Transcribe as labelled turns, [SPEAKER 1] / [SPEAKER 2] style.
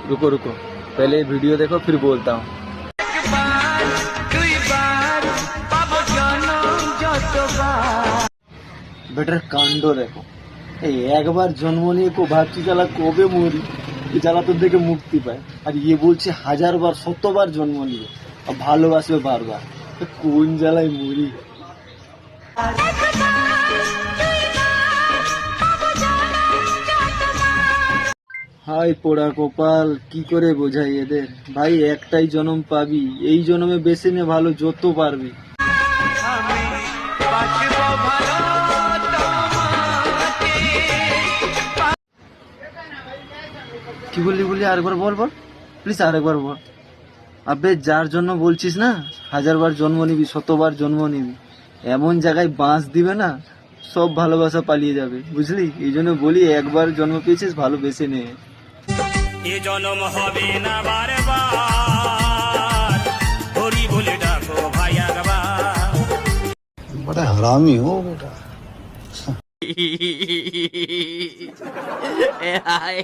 [SPEAKER 1] रुको रुको, पहले वीडियो देखो फिर बोलता हूँ। বেটার কাণ্ড দেখো, এই একবার জন্ম নিয়ে ভাবছি জ্বালা কবে মরি, এই জ্বালা তোর থেকে মুক্তি পায়। আর ইয়ে বলছে 1000বার 100বার জন্ম নিয়ে আর ভালোবাসবে বারবার। কোন জ্বালায় মরি। হাই পোড়া কপাল, কি করে বোঝাই এদের। ভাই একটাই জন্ম পাবি, এই জন্মে বেছে নে ভালো যত পারবি। কি বললি আরেকবার বল প্লিজ, আরেকবার বল। আবে যার জন্য বলছিস না 1000বার জন্ম নিবি 100বার জন্ম নিবি, এমন জায়গায় বাঁশ দিবে না সব ভালোবাসা পালিয়ে যাবে, বুঝলি? এই জন্য বলি একবার জন্ম পেয়েছিস ভালোবেসে নে।
[SPEAKER 2] এ জন্ম হবে না বারবার, হরি বলে ডাকো ভাই একবার।
[SPEAKER 3] बड़ा हरामी हो बेटा।
[SPEAKER 2] हाय